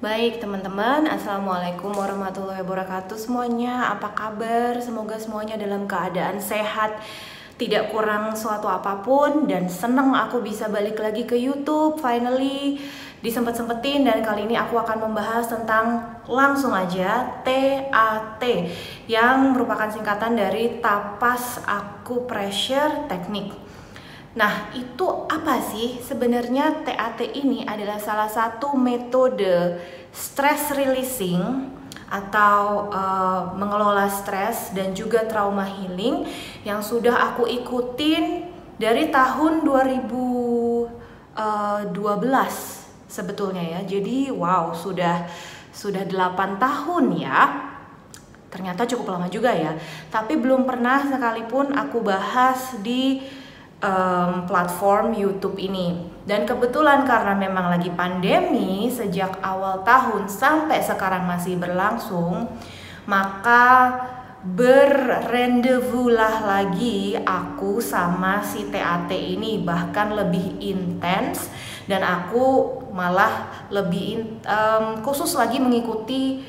Baik teman-teman, Assalamualaikum warahmatullahi wabarakatuh semuanya. Apa kabar? Semoga semuanya dalam keadaan sehat, tidak kurang suatu apapun. Dan seneng aku bisa balik lagi ke YouTube. Finally disempet-sempetin, dan kali ini aku akan membahas tentang langsung aja TAT, yang merupakan singkatan dari Tapas Acupressure Technique. Nah, itu apa sih? Sebenarnya TAT ini adalah salah satu metode stress releasing atau mengelola stres dan juga trauma healing yang sudah aku ikutin dari tahun 2012 sebetulnya ya. Jadi wow, sudah 8 tahun ya. Ternyata cukup lama juga ya. Tapi belum pernah sekalipun aku bahas di platform YouTube ini. Dan kebetulan karena memang lagi pandemi sejak awal tahun sampai sekarang masih berlangsung, maka berrendevulah lagi aku sama si TAT ini, bahkan lebih intens, dan aku malah lebih khusus lagi mengikuti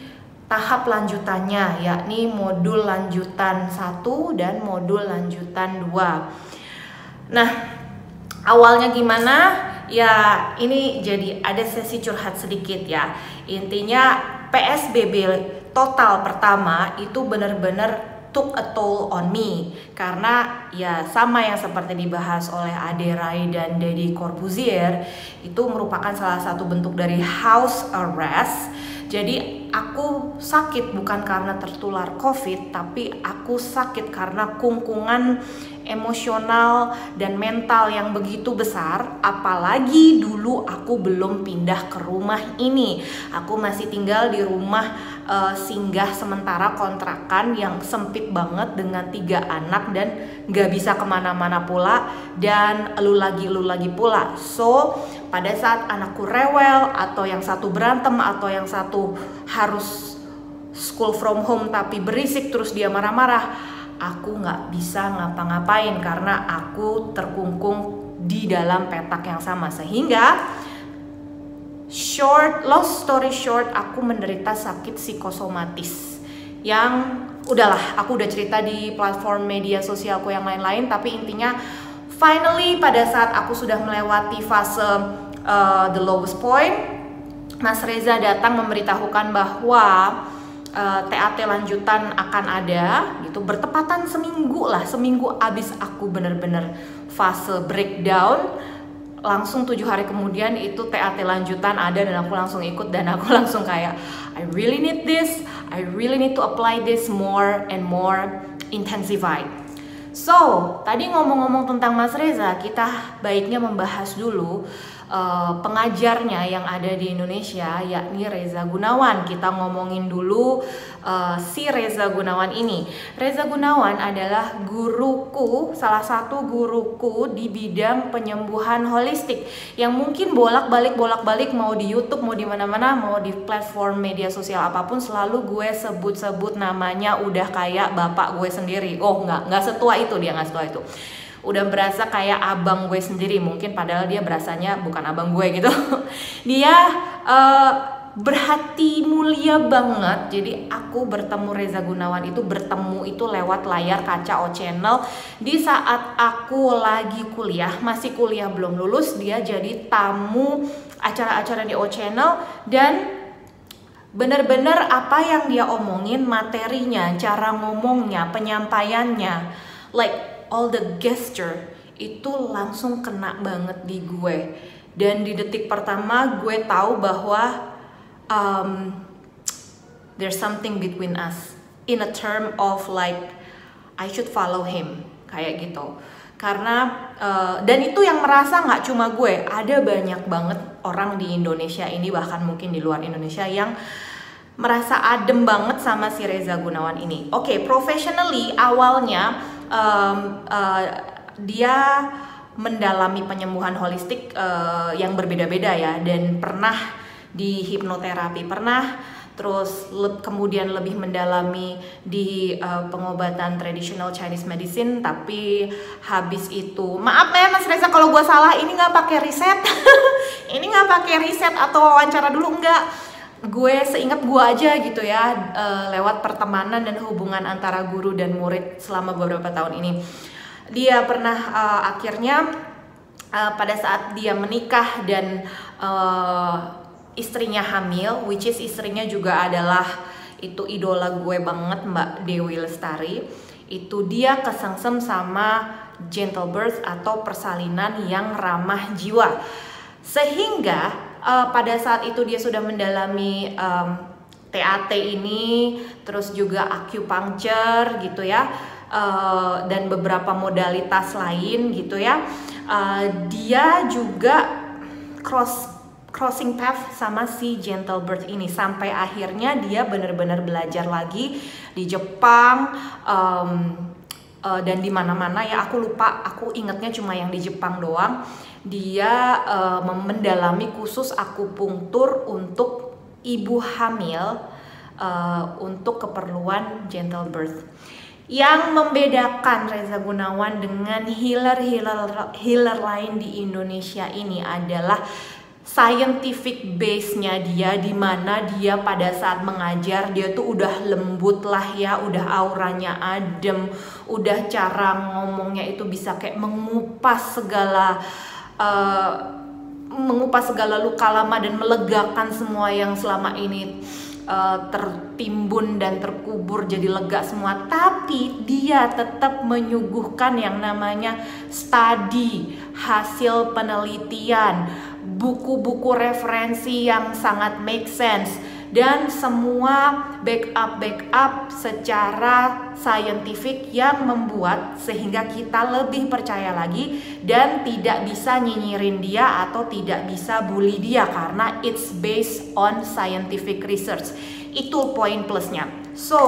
tahap lanjutannya, yakni modul lanjutan 1 dan modul lanjutan 2. Nah, awalnya gimana? Ya, ini jadi ada sesi curhat sedikit ya. Intinya PSBB total pertama itu benar-benar took a toll on me. Karena ya sama yang seperti dibahas oleh Ade Rai dan Deddy Corbuzier, itu merupakan salah satu bentuk dari house arrest. Jadi aku sakit bukan karena tertular COVID, tapi aku sakit karena kungkungan emosional dan mental yang begitu besar. Apalagi dulu aku belum pindah ke rumah ini. Aku masih tinggal di rumah singgah sementara kontrakan yang sempit banget dengan 3 anak dan gak bisa kemana-mana pula, dan elu lagi pula. So pada saat anakku rewel, atau yang satu berantem, atau yang satu harus school from home tapi berisik terus dia marah-marah, aku nggak bisa ngapa-ngapain karena aku terkungkung di dalam petak yang sama. Sehingga long story short, aku menderita sakit psikosomatis yang udahlah, aku udah cerita di platform media sosialku yang lain-lain. Tapi intinya finally pada saat aku sudah melewati fase the lowest point, Mas Reza datang memberitahukan bahwa TAT lanjutan akan ada gitu, bertepatan seminggu abis aku bener-bener fase breakdown. Langsung 7 hari kemudian itu TAT lanjutan ada, dan aku langsung ikut, dan aku langsung kayak I really need this, I really need to apply this more and more intensified. So, tadi ngomong-ngomong tentang Mas Reza, kita baiknya membahas dulu pengajarnya yang ada di Indonesia, yakni Reza Gunawan. Kita ngomongin dulu si Reza Gunawan ini. Reza Gunawan adalah guruku, salah satu guruku di bidang penyembuhan holistik, yang mungkin bolak-balik mau di YouTube, mau di mana-mana, mau di platform media sosial apapun, selalu gue sebut-sebut namanya udah kayak bapak gue sendiri. Oh, nggak setua itu dia, nggak setua itu. Udah berasa kayak abang gue sendiri mungkin, padahal dia berasanya bukan abang gue gitu. Dia berhati mulia banget. Jadi aku bertemu Reza Gunawan itu lewat layar kaca O Channel di saat aku lagi kuliah, masih kuliah belum lulus. Dia jadi tamu acara-acara di O Channel, dan bener-bener apa yang dia omongin, materinya, cara ngomongnya, penyampaiannya, like all the gesture itu langsung kena banget di gue. Dan di detik pertama gue tahu bahwa there's something between us, in a term of like I should follow him, kayak gitu. Karena dan itu yang merasa nggak cuma gue, ada banyak banget orang di Indonesia ini, bahkan mungkin di luar Indonesia, yang merasa adem banget sama si Reza Gunawan ini. Oke, professionally awalnya dia mendalami penyembuhan holistik yang berbeda-beda ya, dan pernah di hipnoterapi, terus kemudian lebih mendalami di pengobatan traditional Chinese medicine. Tapi habis itu, maaf ya Mas Reza kalau gue salah, ini nggak pakai riset ini nggak pakai riset atau wawancara dulu, enggak. gue seingat gue aja gitu ya, lewat pertemanan dan hubungan antara guru dan murid selama beberapa tahun ini, dia pernah akhirnya pada saat dia menikah dan istrinya hamil, which is istrinya juga adalah itu idola gue banget, Mbak Dewi Lestari, itu dia kesengsem sama gentle birth atau persalinan yang ramah jiwa, sehingga pada saat itu dia sudah mendalami TAT ini, terus juga acupuncture gitu ya, dan beberapa modalitas lain gitu ya. Dia juga crossing path sama si gentle birth ini sampai akhirnya dia benar-benar belajar lagi di Jepang, dan di mana-mana ya, aku lupa, aku ingatnya cuma yang di Jepang doang. Dia mendalami khusus akupunktur untuk ibu hamil untuk keperluan gentle birth. Yang membedakan Reza Gunawan dengan healer lain di Indonesia ini adalah scientific base-nya dia, dimana dia pada saat mengajar dia tuh udah lembut lah ya, udah auranya adem, udah cara ngomongnya itu bisa kayak mengupas segala luka lama dan melegakan semua yang selama ini tertimbun dan terkubur jadi lega semua. Tapi dia tetap menyuguhkan yang namanya studi, hasil penelitian, buku-buku referensi yang sangat make sense, dan semua backup secara scientific yang membuat sehingga kita lebih percaya lagi dan tidak bisa nyinyirin dia atau tidak bisa bully dia karena it's based on scientific research. Itu poin plusnya. So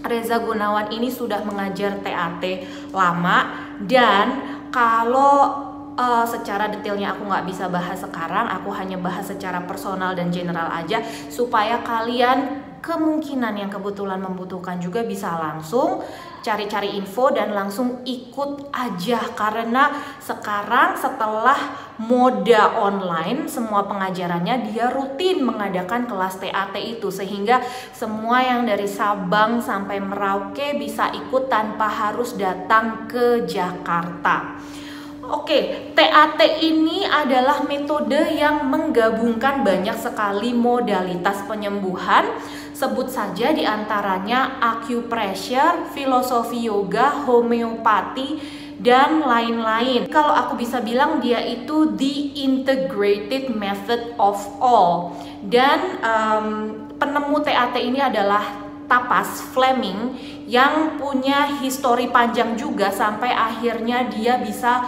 Reza Gunawan ini sudah mengajar TAT lama, dan kalau secara detailnya aku nggak bisa bahas sekarang, aku hanya bahas secara personal dan general aja supaya kalian kemungkinan yang kebetulan membutuhkan juga bisa langsung cari-cari info dan langsung ikut aja, karena sekarang setelah moda online semua pengajarannya dia rutin mengadakan kelas TAT itu, sehingga semua yang dari Sabang sampai Merauke bisa ikut tanpa harus datang ke Jakarta. Oke, TAT ini adalah metode yang menggabungkan banyak sekali modalitas penyembuhan. Sebut saja diantaranya acupressure, filosofi yoga, homeopati, dan lain-lain. Kalau aku bisa bilang dia itu the integrated method of all. Dan penemu TAT ini adalah Tapas Fleming yang punya histori panjang juga sampai akhirnya dia bisa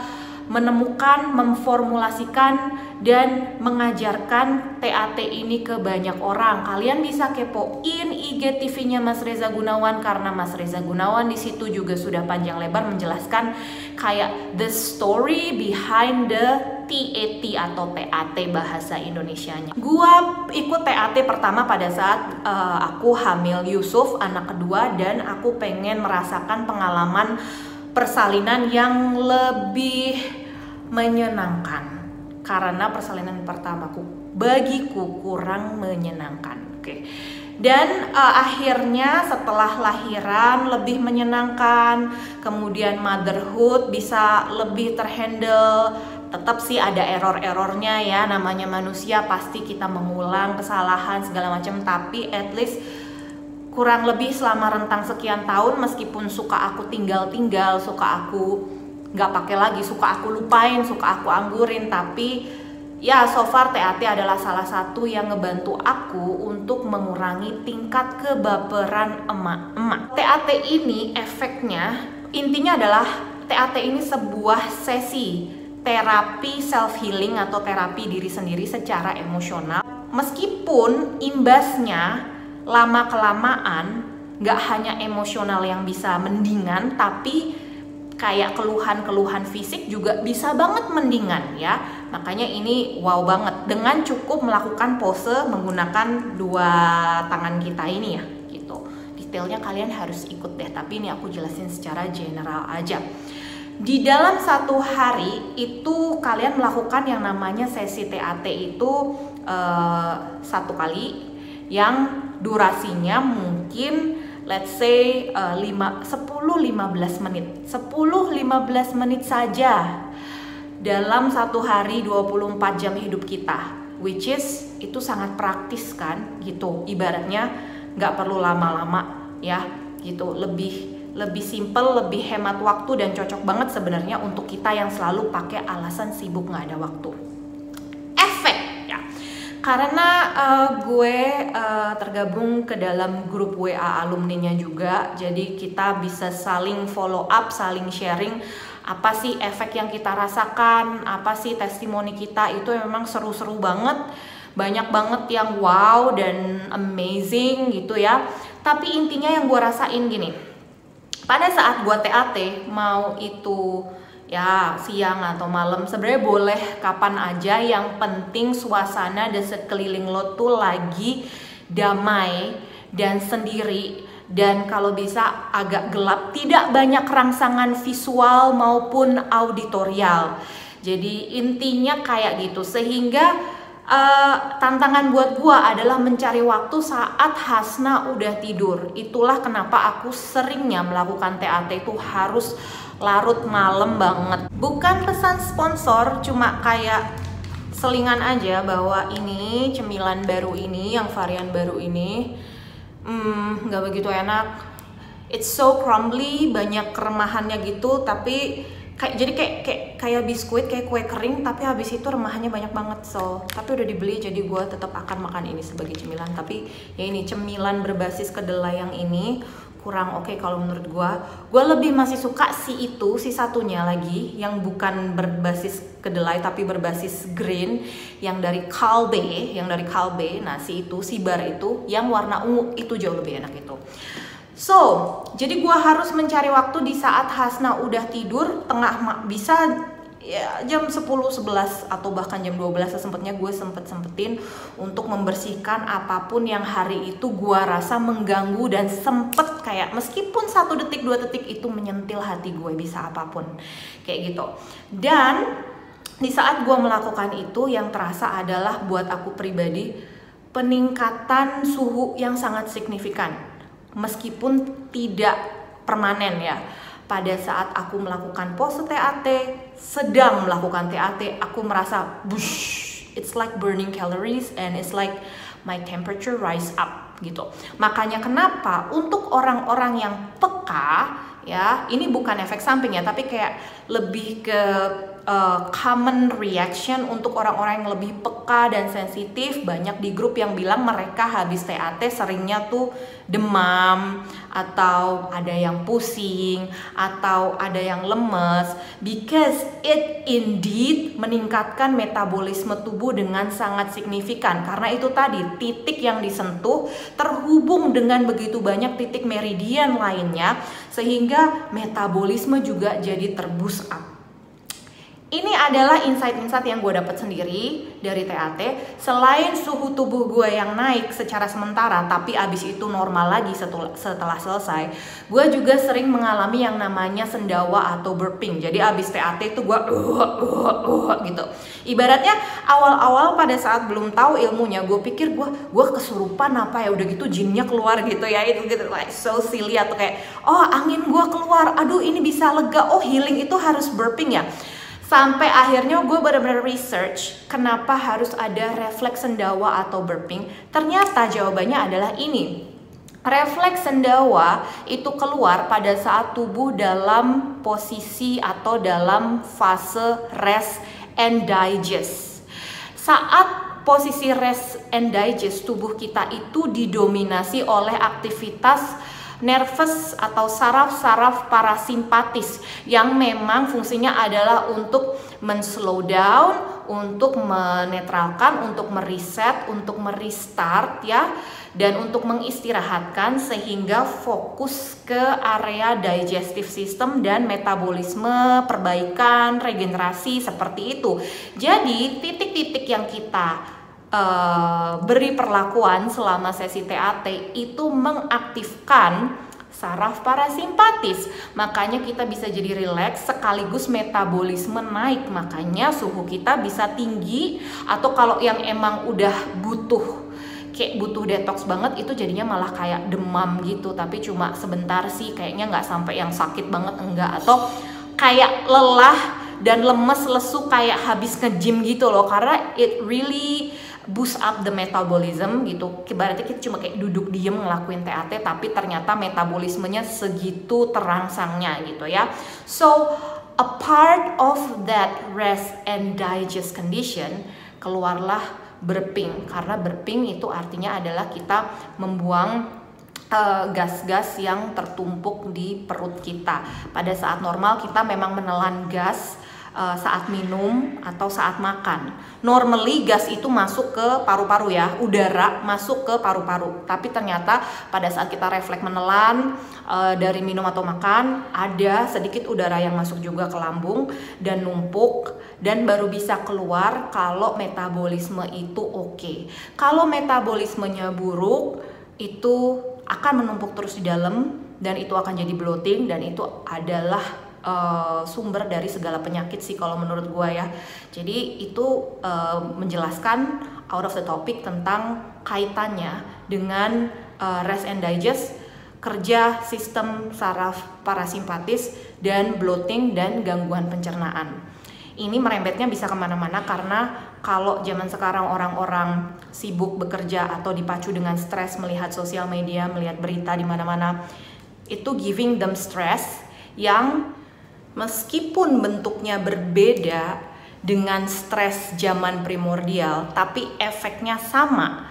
menemukan, memformulasikan, dan mengajarkan TAT ini ke banyak orang. Kalian bisa kepoin IGTV-nya Mas Reza Gunawan, karena Mas Reza Gunawan di situ juga sudah panjang lebar menjelaskan kayak the story behind the TAT atau TAT bahasa Indonesianya. Gua ikut TAT pertama pada saat aku hamil Yusuf, anak kedua, dan aku pengen merasakan pengalaman persalinan yang lebih menyenangkan, karena persalinan pertamaku bagiku kurang menyenangkan. Oke. Dan akhirnya setelah lahiran lebih menyenangkan, kemudian motherhood bisa lebih terhandle. Tetap sih ada error-errornya ya, namanya manusia pasti kita mengulang kesalahan segala macam, tapi at least kurang lebih selama rentang sekian tahun, meskipun suka aku tinggal-tinggal, suka aku nggak pakai lagi, suka aku lupain, suka aku anggurin, tapi ya so far TAT adalah salah satu yang ngebantu aku untuk mengurangi tingkat kebaperan emak-emak. TAT ini efeknya, intinya adalah TAT ini sebuah sesi terapi self healing atau terapi diri sendiri secara emosional. Meskipun imbasnya lama-kelamaan gak hanya emosional yang bisa mendingan, tapi kayak keluhan-keluhan fisik juga bisa banget mendingan ya. Makanya ini wow banget dengan cukup melakukan pose menggunakan dua tangan kita ini ya gitu. Detailnya kalian harus ikut deh, tapi ini aku jelasin secara general aja. Di dalam satu hari itu kalian melakukan yang namanya sesi TAT itu 1 kali yang durasinya mungkin let's say 10-15 menit. 10-15 menit saja dalam 1 hari 24 jam hidup kita, which is itu sangat praktis kan gitu. Ibaratnya nggak perlu lama-lama ya gitu, lebih simple, lebih hemat waktu, dan cocok banget sebenarnya untuk kita yang selalu pakai alasan sibuk nggak ada waktu. Efek ya, karena gue tergabung ke dalam grup WA alumninya juga, jadi kita bisa saling follow up, saling sharing apa sih efek yang kita rasakan, apa sih testimoni kita. Itu memang seru-seru banget, banyak banget yang wow dan amazing gitu ya. Tapi intinya yang gue rasain gini, pada saat gue TAT, mau itu ya siang atau malam, sebenarnya boleh kapan aja, yang penting suasana dan sekeliling lo tuh lagi damai dan sendiri, dan kalau bisa agak gelap, tidak banyak rangsangan visual maupun auditorial. Jadi intinya kayak gitu, sehingga tantangan buat gua adalah mencari waktu saat Hasna udah tidur. Itulah kenapa aku seringnya melakukan TAT itu harus larut malam banget. Bukan pesan sponsor, cuma kayak selingan aja bahwa ini cemilan baru ini, yang varian baru ini nggak begitu enak. It's so crumbly, banyak keremahannya gitu, tapi jadi kayak biskuit, kayak kue kering, tapi habis itu remahannya banyak banget. Tapi udah dibeli, jadi gue tetap akan makan ini sebagai cemilan. Tapi ya ini cemilan berbasis kedelai yang ini kurang oke kalau menurut gue. Gue lebih masih suka si satunya lagi yang bukan berbasis kedelai tapi berbasis green, yang dari Kalbe, Nah si bar itu yang warna ungu itu jauh lebih enak itu. Jadi gue harus mencari waktu di saat Hasna udah tidur, bisa ya jam 10, 11 atau bahkan jam 12 sesempatnya gue sempetin untuk membersihkan apapun yang hari itu gue rasa mengganggu dan sempet kayak meskipun 1 detik 2 detik itu menyentil hati gue, bisa apapun kayak gitu. Dan di saat gue melakukan itu, yang terasa adalah buat aku pribadi peningkatan suhu yang sangat signifikan, meskipun tidak permanen ya. Pada saat aku melakukan pose TAT, sedang melakukan TAT, aku merasa bush, it's like burning calories and it's like my temperature rise up gitu. Makanya kenapa untuk orang-orang yang peka ya, ini bukan efek samping ya, tapi kayak lebih ke common reaction untuk orang-orang yang lebih peka dan sensitif. Banyak di grup yang bilang mereka habis TAT seringnya tuh demam, atau ada yang pusing, atau ada yang lemes, because it indeed meningkatkan metabolisme tubuh dengan sangat signifikan. Karena itu tadi, titik yang disentuh terhubung dengan begitu banyak titik meridian lainnya, sehingga metabolisme juga jadi terboost up. Ini adalah insight-insight yang gue dapat sendiri dari TAT. Selain suhu tubuh gue yang naik secara sementara, tapi abis itu normal lagi setelah selesai, gue juga sering mengalami yang namanya sendawa atau burping. Jadi abis TAT itu gue gitu. Ibaratnya awal-awal pada saat belum tahu ilmunya, gue pikir gue kesurupan apa ya, udah gitu jinnya keluar gitu ya, itu gitu like so silly, atau kayak oh angin gue keluar, aduh ini bisa lega, oh healing itu harus burping ya. Sampai akhirnya gue benar-benar research kenapa harus ada refleks sendawa atau burping. Ternyata jawabannya adalah ini. Refleks sendawa itu keluar pada saat tubuh dalam posisi atau dalam fase rest and digest. Saat posisi rest and digest, tubuh kita itu didominasi oleh aktivitas nervous atau saraf-saraf parasimpatis yang memang fungsinya adalah untuk men-slow down, untuk menetralkan, untuk mereset, untuk merestart ya, dan untuk mengistirahatkan, sehingga fokus ke area digestive system dan metabolisme, perbaikan, regenerasi seperti itu. Jadi titik-titik yang kita beri perlakuan selama sesi TAT itu mengaktifkan saraf parasimpatis. Makanya kita bisa jadi rileks sekaligus metabolisme naik. Makanya suhu kita bisa tinggi, atau kalau yang emang udah kayak butuh detox banget, itu jadinya malah kayak demam gitu. Tapi cuma sebentar sih, kayaknya nggak sampai yang sakit banget, enggak. Atau kayak lelah dan lemes lesu kayak habis nge-gym gitu loh, karena it really boost up the metabolism gitu. Ibaratnya kita cuma kayak duduk diem ngelakuin TAT, tapi ternyata metabolismenya segitu terangsangnya gitu ya. So a part of that rest and digest condition, keluarlah burping. Karena burping itu artinya adalah kita membuang gas-gas yang tertumpuk di perut kita. Pada saat normal kita memang menelan gas saat minum atau saat makan. Normally gas itu masuk ke paru-paru ya, udara masuk ke paru-paru. Tapi ternyata pada saat kita refleks menelan dari minum atau makan, ada sedikit udara yang masuk juga ke lambung dan numpuk, dan baru bisa keluar kalau metabolisme itu oke. Kalau metabolismenya buruk, itu akan menumpuk terus di dalam, dan itu akan jadi bloating, dan itu adalah sumber dari segala penyakit sih kalau menurut gue ya. Jadi itu menjelaskan out of the topic tentang kaitannya dengan rest and digest, kerja sistem saraf parasimpatis, dan bloating dan gangguan pencernaan. Ini merembetnya bisa kemana-mana, karena kalau zaman sekarang orang-orang sibuk bekerja atau dipacu dengan stres melihat sosial media, melihat berita di mana-mana, itu giving them stress yang meskipun bentuknya berbeda dengan stres zaman primordial, tapi efeknya sama.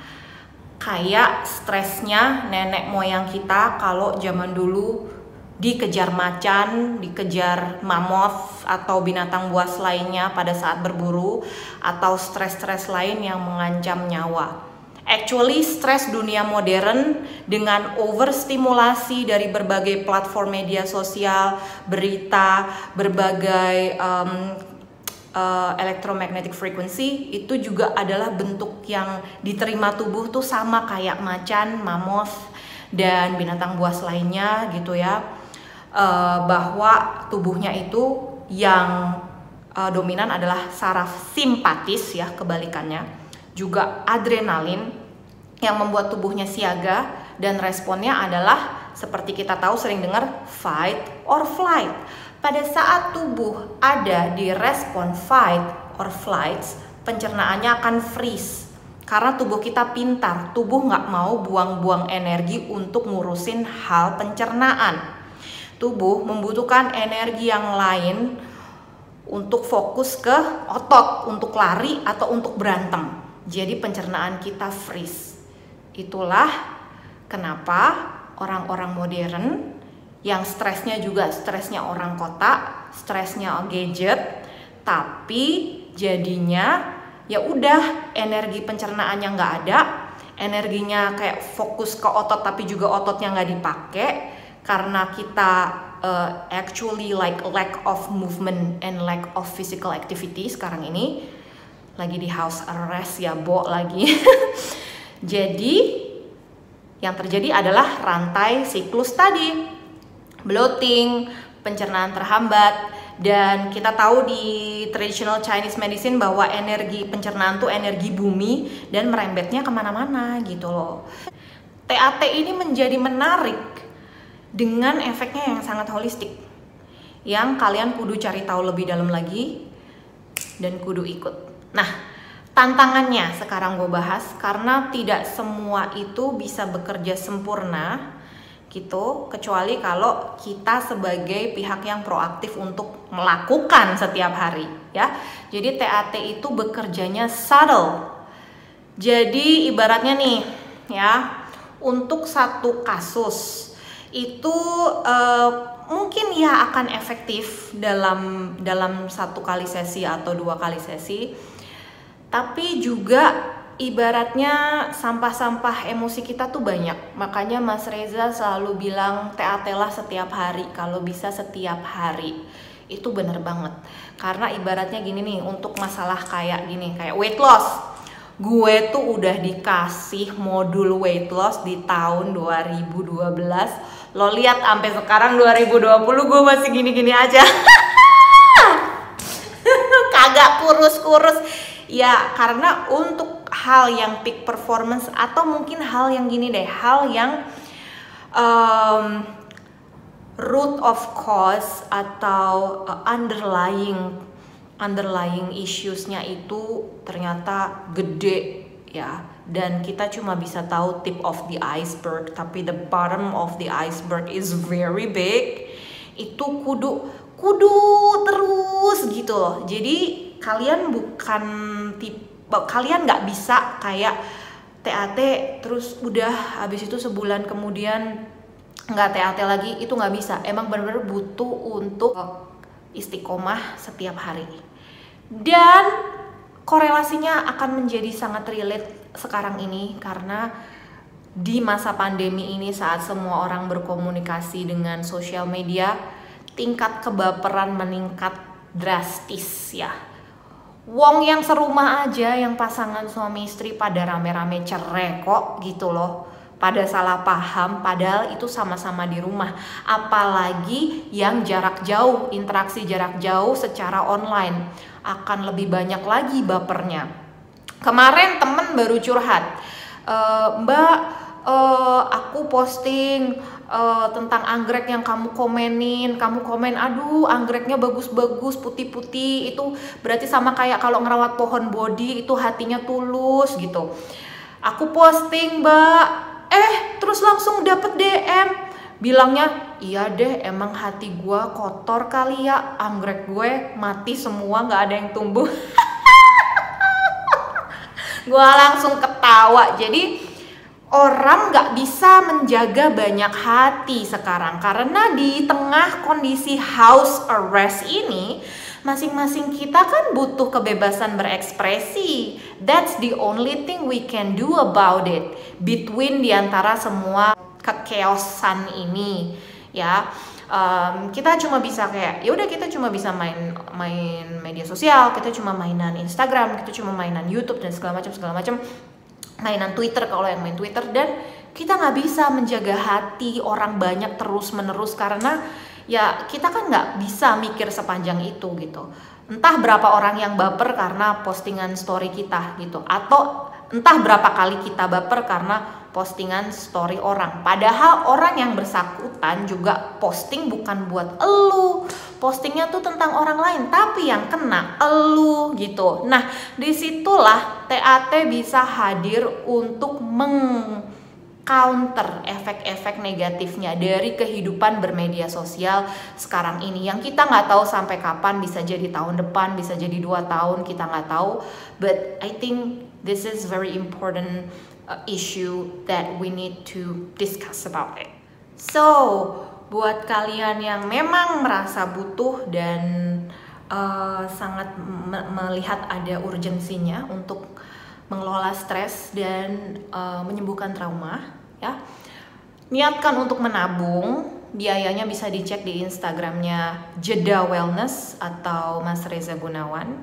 Kayak stresnya nenek moyang kita kalau zaman dulu dikejar macan, dikejar mammoth atau binatang buas lainnya pada saat berburu, atau stres-stres lain yang mengancam nyawa. Actually, stres dunia modern dengan overstimulasi dari berbagai platform media sosial, berita, berbagai electromagnetic frequency, itu juga adalah bentuk yang diterima tubuh tuh sama kayak macan, mammoth, dan binatang buas lainnya gitu ya. Bahwa tubuhnya itu yang dominan adalah saraf simpatis ya, kebalikannya. Juga adrenalin yang membuat tubuhnya siaga, dan responnya adalah seperti kita tahu sering dengar fight or flight. Pada saat tubuh ada di respon fight or flight, pencernaannya akan freeze. Karena tubuh kita pintar, tubuh nggak mau buang-buang energi untuk ngurusin hal pencernaan. Tubuh membutuhkan energi yang lain untuk fokus ke otot, untuk lari atau untuk berantem. Jadi pencernaan kita freeze. Itulah kenapa orang-orang modern yang stresnya juga stresnya orang kota, stresnya gadget, tapi jadinya ya udah energi pencernaannya nggak ada, energinya kayak fokus ke otot tapi juga ototnya nggak dipakai, karena kita actually like lack of movement and lack of physical activity sekarang ini. Lagi di house arrest ya, lagi. Jadi yang terjadi adalah rantai siklus tadi, bloating, pencernaan terhambat, dan kita tahu di traditional Chinese medicine bahwa energi pencernaan tuh energi bumi dan merembetnya kemana-mana gitu loh. TAT ini menjadi menarik dengan efeknya yang sangat holistik, yang kalian kudu cari tahu lebih dalam lagi dan kudu ikut. Nah, tantangannya sekarang gue bahas, karena tidak semua itu bisa bekerja sempurna gitu, kecuali kalau kita sebagai pihak yang proaktif untuk melakukan setiap hari ya. Jadi TAT itu bekerjanya subtle. Jadi ibaratnya nih ya, untuk satu kasus itu mungkin ya akan efektif dalam satu kali sesi atau 2 kali sesi. Tapi juga ibaratnya sampah-sampah emosi kita tuh banyak. Makanya Mas Reza selalu bilang TAT lah setiap hari, kalau bisa setiap hari. Itu bener banget. Karena ibaratnya gini nih, untuk masalah kayak gini, kayak weight loss. Gue tuh udah dikasih modul weight loss di tahun 2012. Lo lihat sampai sekarang 2020 gue masih gini-gini aja. Kagak kurus-kurus. Ya karena untuk hal yang peak performance atau mungkin hal yang gini deh, hal yang root of cause atau underlying issues-nya itu ternyata gede ya, dan kita cuma bisa tahu tip of the iceberg, tapi the bottom of the iceberg is very big. Itu kudu terus gitu loh. Jadi kalian kalian nggak bisa kayak TAT terus udah habis itu sebulan kemudian nggak TAT lagi, itu nggak bisa. Emang bener-bener butuh untuk istiqomah setiap hari, dan korelasinya akan menjadi sangat relate sekarang ini karena di masa pandemi ini saat semua orang berkomunikasi dengan sosial media, tingkat kebaperan meningkat drastis ya. Wong yang serumah aja, yang pasangan suami istri pada rame-rame cerai kok gitu loh, pada salah paham padahal itu sama-sama di rumah. Apalagi yang jarak jauh, interaksi jarak jauh secara online, akan lebih banyak lagi bapernya. Kemarin temen baru curhat, Mbak, aku posting tentang anggrek yang kamu komen, aduh anggreknya bagus-bagus, putih-putih, itu berarti sama kayak kalau ngerawat pohon bodi itu hatinya tulus gitu. Aku posting Mbak, terus langsung dapet DM bilangnya, iya deh emang hati gue kotor kali ya, anggrek gue mati semua, nggak ada yang tumbuh. Gue langsung ketawa. Jadi orang nggak bisa menjaga banyak hati sekarang karena di tengah kondisi house arrest ini, masing-masing kita kan butuh kebebasan berekspresi. That's the only thing we can do about it. Between diantara semua kekeosan ini, ya. Kita cuma bisa kayak, ya udah kita cuma bisa main media sosial, kita cuma mainan Instagram, kita cuma mainan YouTube dan segala macam, mainan Twitter kalau yang main Twitter, dan kita nggak bisa menjaga hati orang banyak terus menerus karena ya kita kan nggak bisa mikir sepanjang itu gitu. Entah berapa orang yang baper karena postingan story kita gitu, atau entah berapa kali kita baper karena postingan story orang. Padahal orang yang bersangkutan juga posting bukan buat elu, postingnya tuh tentang orang lain, tapi yang kena elu gitu. Nah disitulah TAT bisa hadir untuk counter efek-efek negatifnya dari kehidupan bermedia sosial sekarang ini, yang kita nggak tahu sampai kapan, bisa jadi tahun depan, bisa jadi 2 tahun, kita nggak tahu. But I think this is very important issue that we need to discuss about it. So buat kalian yang memang merasa butuh dan sangat melihat ada urgensinya untuk mengelola stres dan menyembuhkan trauma, ya, niatkan untuk menabung. Biayanya bisa dicek di Instagramnya Jeda Wellness atau Mas Reza Gunawan.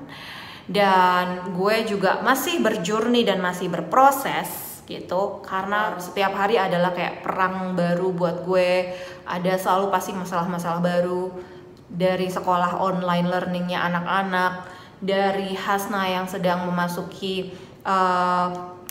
Dan gue juga masih berjourney dan masih berproses gitu, karena setiap hari adalah kayak perang baru buat gue. Ada selalu pasti masalah-masalah baru, dari sekolah online learningnya anak-anak, dari Hasna yang sedang memasuki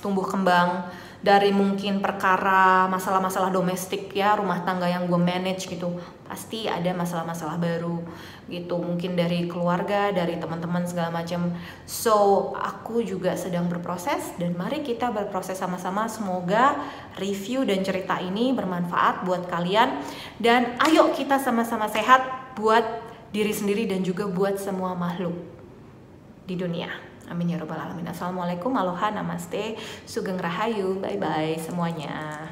tumbuh kembang, dari mungkin perkara masalah-masalah domestik ya, rumah tangga yang gue manage gitu, pasti ada masalah-masalah baru gitu, mungkin dari keluarga, dari teman-teman segala macam. So aku juga sedang berproses, dan mari kita berproses sama-sama. Semoga review dan cerita ini bermanfaat buat kalian, dan ayo kita sama-sama sehat buat diri sendiri dan juga buat semua makhluk di dunia. Amin ya robbal alamin. Assalamualaikum, aloha, namaste, sugeng rahayu, bye bye semuanya.